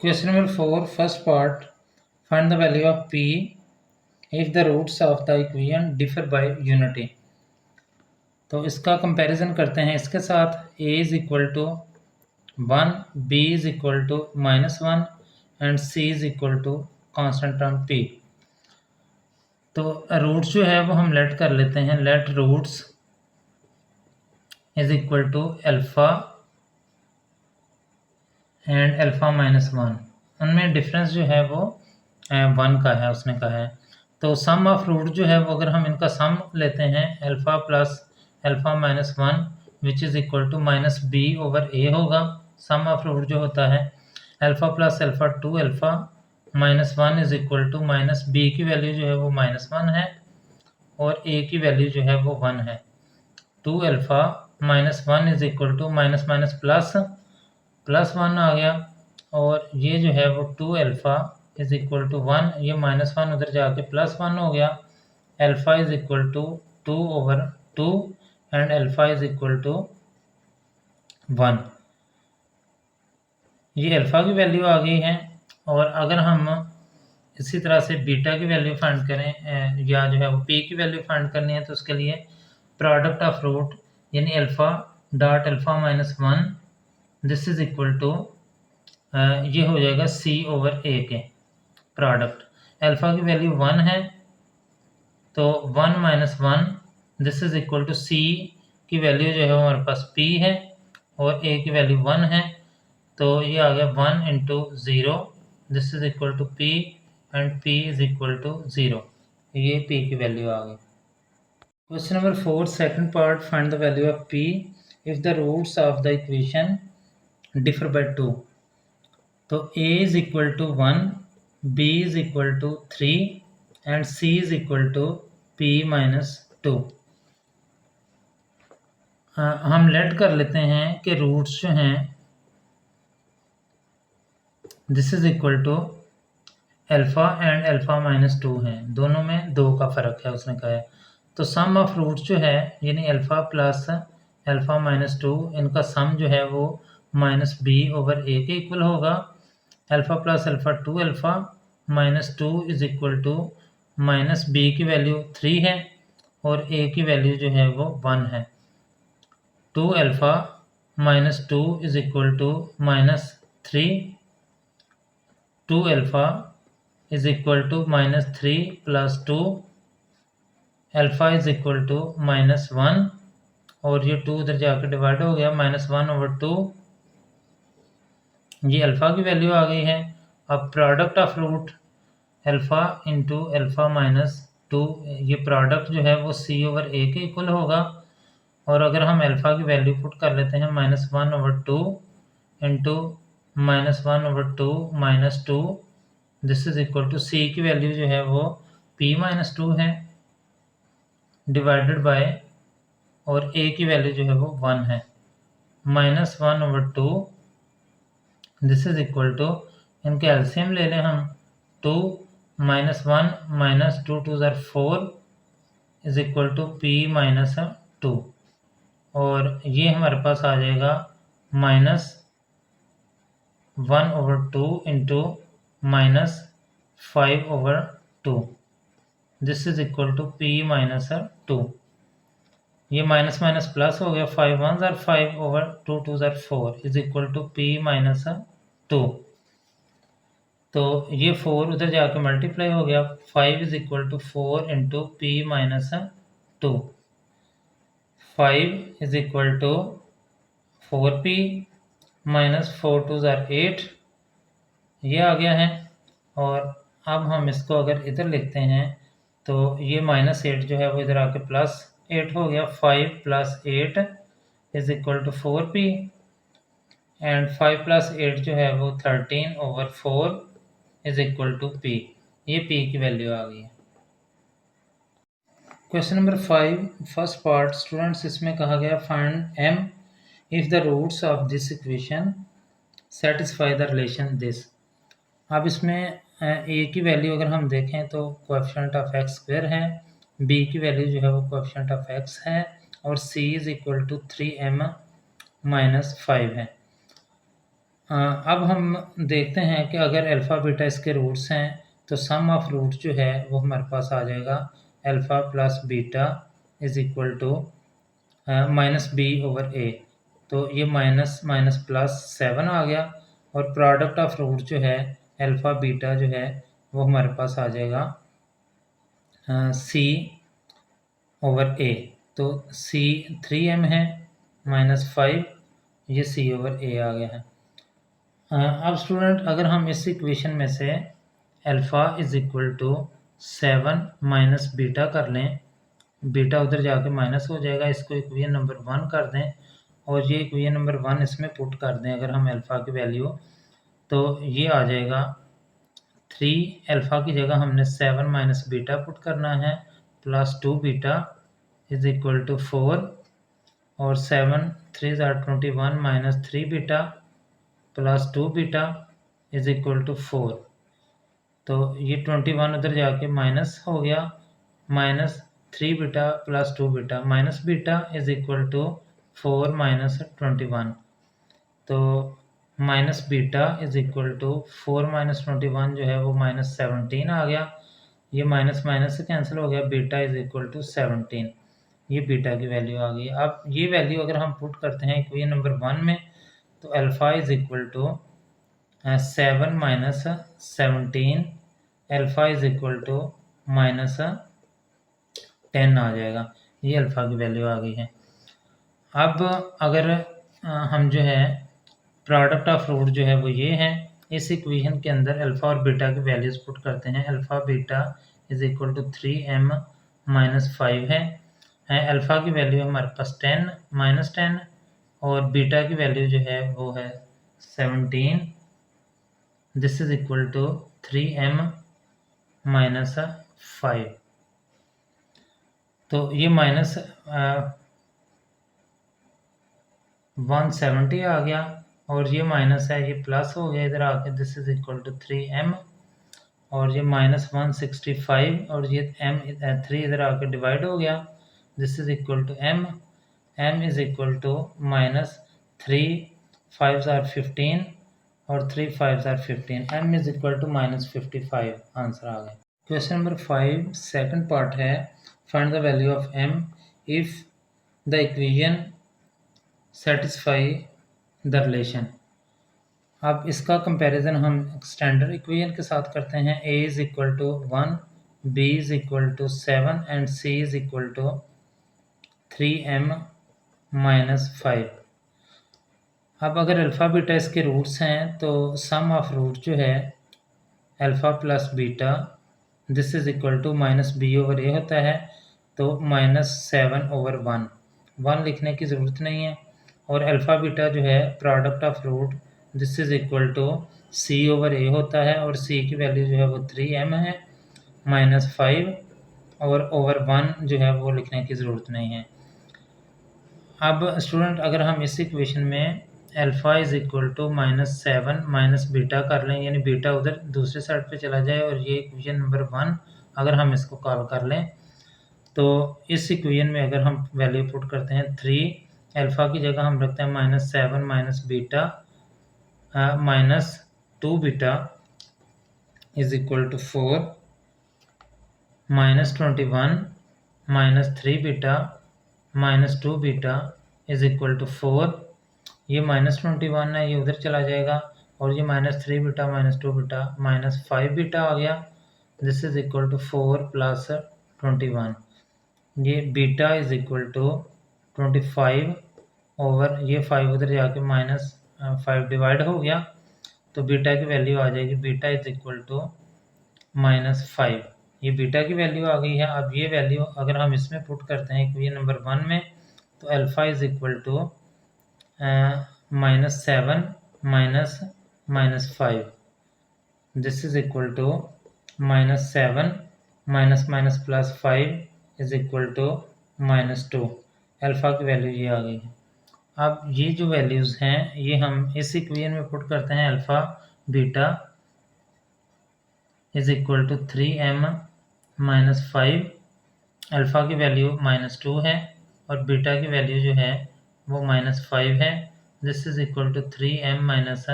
Question number 4, first part. Find the value of p if the roots of the equation differ by unity. तो इसका comparison करते हैं इसके साथ. a is equal to 1, b is equal to -1 and c is equal to constant term p. तो roots जो है वो हम लेट कर लेते हैं. Let roots is equal to alpha and alpha -1. उनमें डिफरेंस जो है वो 1 का है, उसने कहा है. तो सम ऑफ रूट जो है वो अगर हम इनका सम लेते हैं alpha plus alpha -1 which is equal to -b/a होगा. सम ऑफ रूट जो होता है alpha plus alpha 2 alpha -1 is equal to -b की वैल्यू जो है वो -1 है और a की वैल्यू जो है वो 1 है. 2 alpha -1 is equal to minus minus plus 1 आ गया और ये जो है वो 2 अल्फा इज इक्वल टू 1, ये -1 उधर जाके +1 हो गया. Alpha is equal to 2/2 and alpha is equal to 1. ये अल्फा की वैल्यू आ गई है. और अगर हम इसी तरह से बीटा की वैल्यू फाइंड करें या जो है वो पी की वैल्यू फाइंड करनी है तो उसके लिए प्रोडक्ट ऑफ रूट यानी alpha dot alpha -1 this is equal to ये हो जाएगा c/a के प्रोडक्ट. अल्फा की वैल्यू 1 है तो 1 - 1 this is equal to c की वैल्यू जो है वो हमारे पास p है और a की वैल्यू 1 है. तो ये आ गया 1 into 0 this is equal to p and p is equal to 0. ये p की वैल्यू आ गई. Question number 4 second part. Find the value of p if the roots of the equation differ by 2. तो a is equal to 1, b is equal to 3 and c is equal to p -2. हम let कर लेते हैं कि roots जो हैं this is equal to alpha and alpha -2 हैं. दोनों में 2 का फ़र्क है उसने कहा है. तो सम ऑफ रूट्स जो है यानी अल्फा प्लस अल्फा -2 इनका सम जो है वो -b/a के इक्वल होगा. Alpha plus alpha 2 alpha -2 is equal to -b की वैल्यू 3 है और a की वैल्यू जो है वो 1 है. 2 alpha -2 is equal to -3. 2 alpha is equal to -3 plus 2 alpha is equal to -1 और ये 2 उधर जाकर डिवाइड हो गया. -1/2 ये अल्फा की वैल्यू आ गई है. अब product of root alpha into alpha -2 ये प्रोडक्ट जो है वो c/a के इक्वल होगा. और अगर हम अल्फा की वैल्यू पुट कर लेते हैं -1/2 into -1/2 -2 this is equal to c की वैल्यू जो है वो p -2 है डिवाइडेड बाय और a की वैल्यू जो है वो 1 है. -1/2 दिस इज इक्वल टू इनके एलसीएम ले लें हम 2 - 1 - 2 2 4 इज इक्वल टू p -2 और ये हमारे पास आ जाएगा -1/2 into -5/2 this is equal to p -2. ये माइनस माइनस प्लस हो गया. 5 1 ज़ार 5/2 2 ज़ार 4 इज इक्वल टू p -2. तो ये 4 उधर जाके मल्टीप्लाई हो गया. 5 is equal to 4 into p -2. 5 is equal to 4p -4 2 ज़ार 8 ये आ गया है. और अब हम इसको अगर इधर लिखते हैं तो ये -8 जो है वो इधर आके +8 हो गया. 5 + 8 is equal to 4p and 5 + 8 जो है वो 13/4 इज इक्वल टू p. ये p की वैल्यू आ गई है. Question number 5 first part. Students इसमें कहा गया find m if the roots of this equation satisfy the relation this. अब इसमें a की वैल्यू अगर हम देखें तो कोएफिशिएंट ऑफ x² है, b की वैल्यू जो है वो कोएफिशिएंट ऑफ x है और c is equal to 3m - 5 है. अब हम देखते हैं कि अगर अल्फ़ा बीटा इसके रूट्स हैं तो सम ऑफ रूट जो है वो हमारे पास आ जाएगा alpha plus beta is equal to minus B over A. तो ये माइनस माइनस प्लस 7 आ गया और प्रोडक्ट ऑफ रूट जो है अल्फ़ा बीटा जो है वो हमारे पास आ जाएगा सी ओवर ए। तो सी 3m है माइनस 5, ये सी ओवर ए आ गया है। अब स्टूडेंट अगर हम इस इक्वेशन में से alpha is equal to 7 minus beta कर लें, बीटा उधर जाके माइनस हो जाएगा, इसको इक्वेशन नंबर 1 कर दें और ये इक्वेशन नंबर 1 इसमें पुट कर दें अगर हम अल्फ़ा की वैल्यू, तो ये आ जाएगा 3 अल्फ़ा की जगह हमने 7 माइनस बीटा पुट करना है plus 2 beta is equal to 4 और 7 3 21 minus 3 beta plus 2 beta is equal to 4। तो ये 21 उधर जाके माइनस हो गया, minus 3 beta plus 2 beta minus beta is equal to 4 minus 21। तो minus beta is equal to 4 minus 21 जो है वो माइनस 17 आ गया, ये माइनस माइनस से कैंसिल हो गया, बीटा इज इक्वल टू 17, ये बीटा की वैल्यू आ गई। अब ये वैल्यू अगर हम पुट करते हैं इक्वेशन नंबर 1 में तो alpha is equal to 7 minus 17, alpha is equal to minus 10 आ जाएगा, ये अल्फ़ा की वैल्यू आ गई है। अब अगर हम जो है प्रोडक्ट ऑफ रूट जो है वो ये है, इस इक्वेशन के अंदर अल्फ़ा और बीटा की वैल्यूज़ पुट करते हैं। Alpha beta is equal to 3m minus 5 है, अल्फ़ा की वैल्यू हमारे पास 10 माइनस 10 और बीटा की वैल्यू जो है वो है 17, this is equal to 3m minus 5। तो ये माइनस 170 आ गया और ये माइनस है, ये प्लस हो गया इधर आके, this is equal to 3m और ये माइनस 165 और ये m 3 इधर आके डिवाइड हो गया, this is equal to m is equal to minus 3 5s are 15 और 3 5s are 15, m is equal to minus 55, answer आ गया। क्वेश्चन नंबर 5 सेकंड पार्ट है, find the value of m if the equation satisfy the relation. अब इसका comparison हम standard equation के साथ करते हैं, a is equal to 1, b is equal to 7 and c is equal to 3m minus 5। अब अगर अल्फ़ा बीटा इसके रूट्स हैं तो सम ऑफ रूट जो है alpha plus beta this is equal to minus B over A होता है, तो माइनस 7 ओवर 1 लिखने की ज़रूरत नहीं है। और अल्फ़ा बीटा जो है product of root this is equal to C over A होता है और सी की वैल्यू जो है वो 3m है माइनस 5 और ओवर 1 जो है वो लिखने की ज़रूरत नहीं है। अब स्टूडेंट अगर हम इस इक्वेशन में alpha is equal to minus 7 minus beta कर लें, यानी बीटा उधर दूसरे साइड पे चला जाए और ये इक्वेशन नंबर 1 अगर हम इसको कॉल कर लें तो इस इक्वेशन में अगर हम वैल्यू पुट करते हैं 3, अल्फ़ा की जगह हम रखते हैं minus 7 minus beta minus 2 beta is equal to 4 minus 21 minus 3 beta minus 2 beta is equal to 4, ये माइनस 21 है ये उधर चला जाएगा और ये minus 3 beta minus 2 beta minus 5 beta आ गया, this is equal to 4 plus 21, ये beta is equal to 25 over ये 5 उधर जाके माइनस 5 डिवाइड हो गया, तो बीटा की वैल्यू आ जाएगी, beta is equal to minus 5, ये बीटा की वैल्यू आ गई है। अब ये वैल्यू अगर हम इसमें पुट करते हैं इक्वेशन नंबर 1 में तो alpha is equal to minus 7 minus minus 5, this is equal to minus 7 minus minus plus 5 is equal to minus 2, alpha की वैल्यू ये आ गई है। अब ये जो वैल्यूज़ हैं ये हम इस इक्वेशन में पुट करते हैं, alpha beta is equal to 3m minus 5, alpha की वैल्यू माइनस 2 है और बीटा की वैल्यू जो है वो माइनस 5 है, this is equal to 3m minus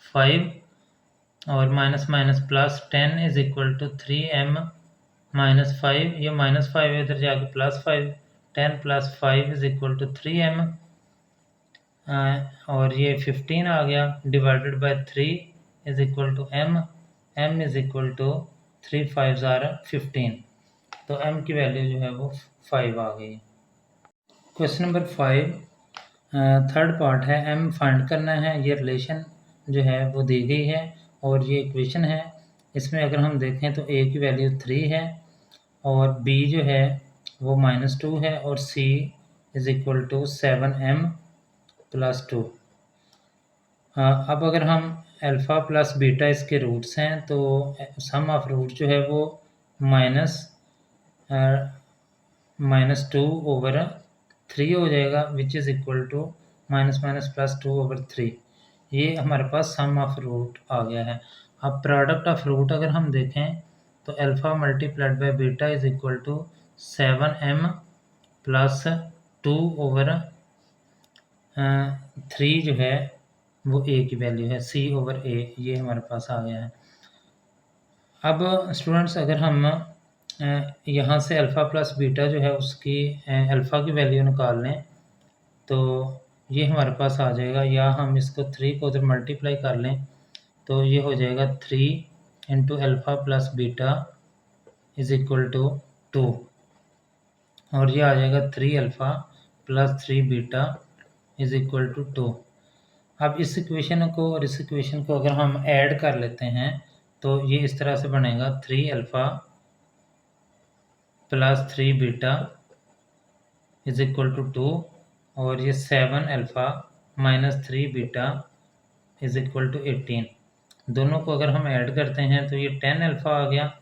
5 और minus minus plus 10 is equal to 3m minus 5, ये माइनस 5 है इधर जाके plus 5, 10 plus 5 is equal to 3m और ये 15 आ गया divided by 3 is equal to m is equal to 3 5 ज़ार 15, तो m की वैल्यू जो है वो 5 आ गई। क्वेश्चन नंबर 5 थर्ड पार्ट है, m फाइंड करना है। ये रिलेशन जो है वो दी गई है और ये इक्वेशन है। इसमें अगर हम देखें तो a की वैल्यू 3 है और b जो है वो -2 है और c is equal to 7m plus 2। अब अगर हम अल्फ़ा प्लस बीटा इसके रूट्स हैं तो सम ऑफ रूट जो है वो -2/3 हो जाएगा which is equal to minus minus plus 2/3। ये हमारे पास सम ऑफ रूट आ गया है। अब प्रोडक्ट ऑफ रूट अगर हम देखें तो alpha multiplied by beta is equal to 7m plus 2/3 जो है वो a की वैल्यू है, c/a ये हमारे पास आ गया है। अब स्टूडेंट्स अगर हम यहाँ से अल्फ़ा प्लस बीटा जो है उसकी अल्फ़ा की वैल्यू निकाल लें तो ये हमारे पास आ जाएगा, या हम इसको 3 को उधर मल्टीप्लाई कर लें तो ये हो जाएगा 3 into alpha plus beta is equal to 2 और ये आ जाएगा 3 alpha plus 3 beta is equal to 2। अब इस इक्वेशन को और इस इक्वेशन को अगर हम ऐड कर लेते हैं तो ये इस तरह से बनेगा 3 alpha plus 3 beta is equal to 2 और ये 7 alpha minus 3 beta is equal to 18। दोनों को अगर हम ऐड करते हैं तो ये 10 अल्फ़ा आ गया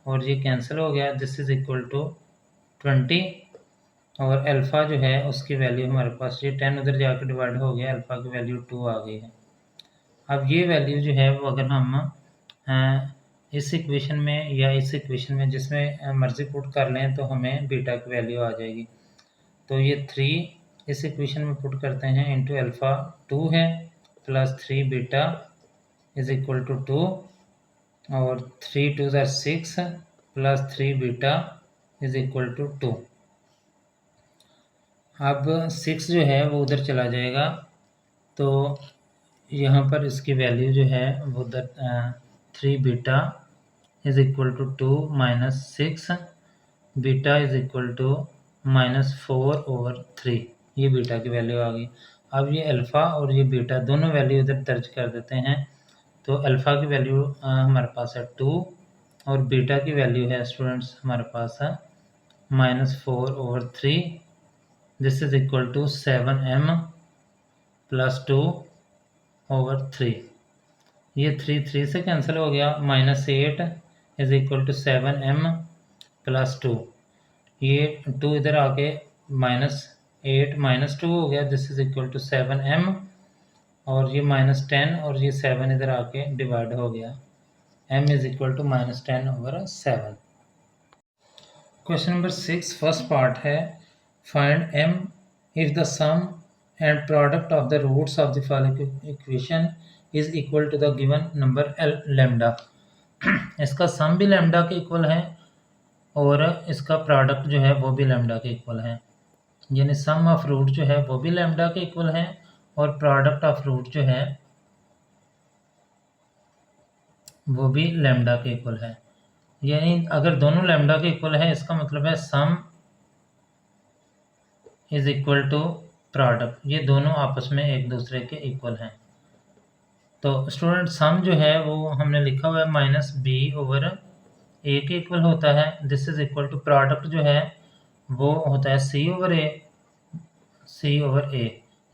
और ये कैंसिल हो गया, दिस इज इक्वल टू 20 और अल्फ़ा जो है उसकी वैल्यू हमारे पास ये 10 उधर जाकर डिवाइड हो गया, अल्फ़ा की वैल्यू 2 आ गई है। अब ये वैल्यू जो है वो अगर हम इस इक्वेशन में या इस इक्वेशन में जिसमें मर्ज़ी पुट कर लें तो हमें बीटा की वैल्यू आ जाएगी। तो ये 3 इस इक्वेशन में पुट करते हैं इंटू अल्फ़ा 2 है plus 3 beta is equal to 2 और 3 2 ज़ार 6 plus 3 beta is equal to 2। अब 6 जो है वो उधर चला जाएगा तो यहाँ पर इसकी वैल्यू जो है वो उधर 3 beta is equal to 2 minus 6 beta is equal to -4/3, ये बीटा की वैल्यू आ गई। अब ये अल्फ़ा और ये बीटा दोनों वैल्यू इधर दर्ज कर देते हैं तो अल्फ़ा की वैल्यू हमारे पास है 2 और बीटा की वैल्यू है स्टूडेंट्स हमारे पास है -4/3, this is equal to 7m plus 2/3। ये 3 से कैंसिल हो गया, -8 is equal to 7m plus 2, ये 2 इधर आके -8 -2 हो गया, this is equal to 7m और ये -10 और ये 7 इधर आके डिवाइड हो गया, m is equal to -10/7। Question number 6 first part है, find m if the sum and product of the roots of the following equation is equal to the given number lambda. इसका सम भी lambda के equal है और इसका product जो है वो भी लैम्डा के इक्वल है, यानी सम ऑफ रूट जो है वो भी लैम्डा के इक्वल है और प्रोडक्ट ऑफ रूट जो है वो भी लैम्डा के इक्वल है। यानी अगर दोनों लैम्डा के इक्वल है इसका मतलब है sum is equal to product, ये दोनों आपस में एक दूसरे के इक्वल हैं। तो स्टूडेंट सम जो है वो हमने लिखा हुआ है -b/a के इक्वल होता है, this is equal to product जो है वो होता है c/a,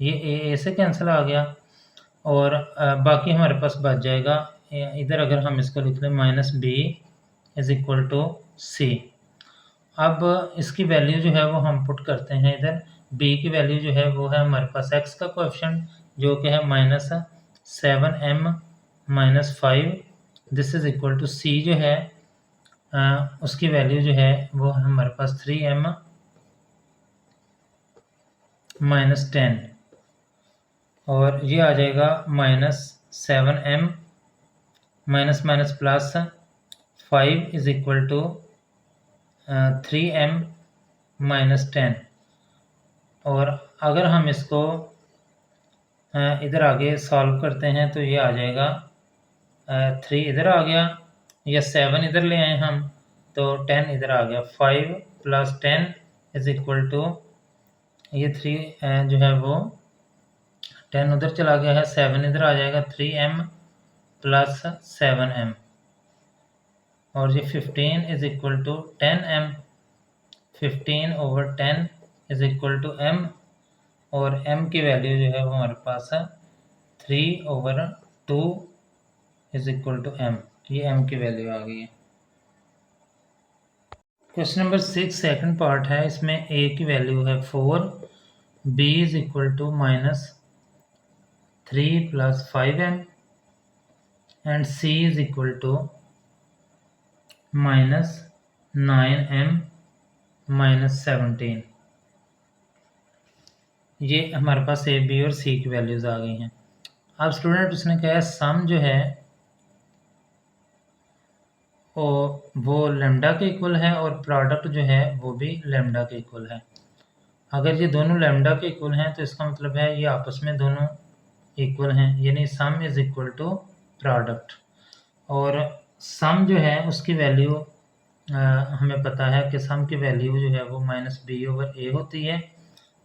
ये a से कैंसिल आ गया और बाकी हमारे पास बच जाएगा, इधर अगर हम इसको लिख लें -b is equal to c। अब इसकी वैल्यू जो है वो हम पुट करते हैं इधर, b की वैल्यू जो है वो है हमारे पास x का कोएफिशिएंट जो कि है -7m -5, this is equal to c जो है उसकी वैल्यू जो है वो हमारे पास 3m -10 और ये आ जाएगा 7m minus minus plus 5 is equal to 3m minus 10। और अगर हम इसको इधर आगे सॉल्व करते हैं तो ये आ जाएगा 3 इधर आ गया, या 7 इधर ले आए हम तो 10 इधर आ गया। 5 प्लस 10 इज इक्वल टू, ये 3 जो है वो 10 उधर चला गया है, 7 इधर आ जाएगा, 3m प्लस 7m। और ये 15 is equal to 10m, 15 over 10 is equal to m, और m की वैल्यू जो है वो हमारे पास है 3 over 2 is equal to m। ये m की वैल्यू आ गई है। क्वेश्चन नंबर 6 सेकंड पार्ट है, इसमें a की वैल्यू है 4, b is equal to minus 3 plus 5m and c is equal to minus 9m minus 17। ये हमारे पास ए, बी और सी की वैल्यूज़ आ गई हैं। अब स्टूडेंट उसने कहा सम जो है वो लेमडा के इक्वल है और प्रोडक्ट जो है वो भी लेमडा के इक्वल है। अगर ये दोनों लेमडा के इक्वल हैं तो इसका मतलब है ये आपस में दोनों इक्वल हैं, यानी sum is equal to product. और सम जो है उसकी वैल्यू हमें पता है कि सम की वैल्यू जो है वो माइनस बी ओवर ए होती है,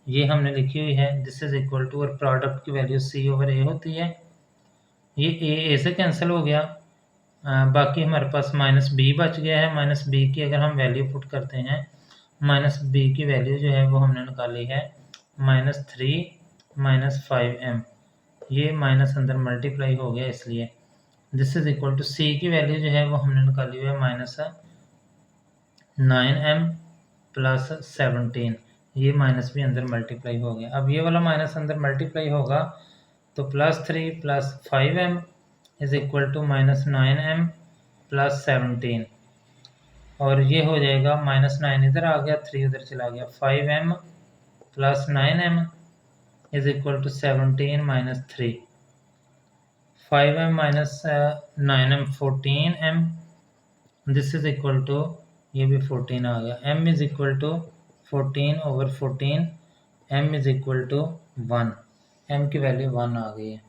ये हमने लिखी हुई है। दिस इज इक्वल टू, और प्रोडक्ट की वैल्यू सी ओवर ए होती है। ये ए से कैंसिल हो गया, बाकी हमारे पास माइनस बी बच गया है। माइनस बी की अगर हम वैल्यू पुट करते हैं, माइनस बी की वैल्यू जो है वो हमने निकाली है माइनस 3 माइनस 5m। ये माइनस अंदर मल्टीप्लाई हो गया इसलिए। दिस इज इक्वल टू सी की वैल्यू जो है वो हमने निकाली हुई है माइनस 9m प्लस 17। ये माइनस भी अंदर मल्टीप्लाई हो गया। अब ये वाला माइनस अंदर मल्टीप्लाई होगा तो plus 3 plus 5m is equal to minus 9m plus 17। और ये हो जाएगा माइनस 9 इधर आ गया, 3 उधर चला गया, 5m plus 9m is equal to 17 minus 3। 5m minus 9m 14m, this is equal to, ये भी 14 आ गया। m is equal to 14 over 14, m is equal to 1, m की वैल्यू 1 आ गई है।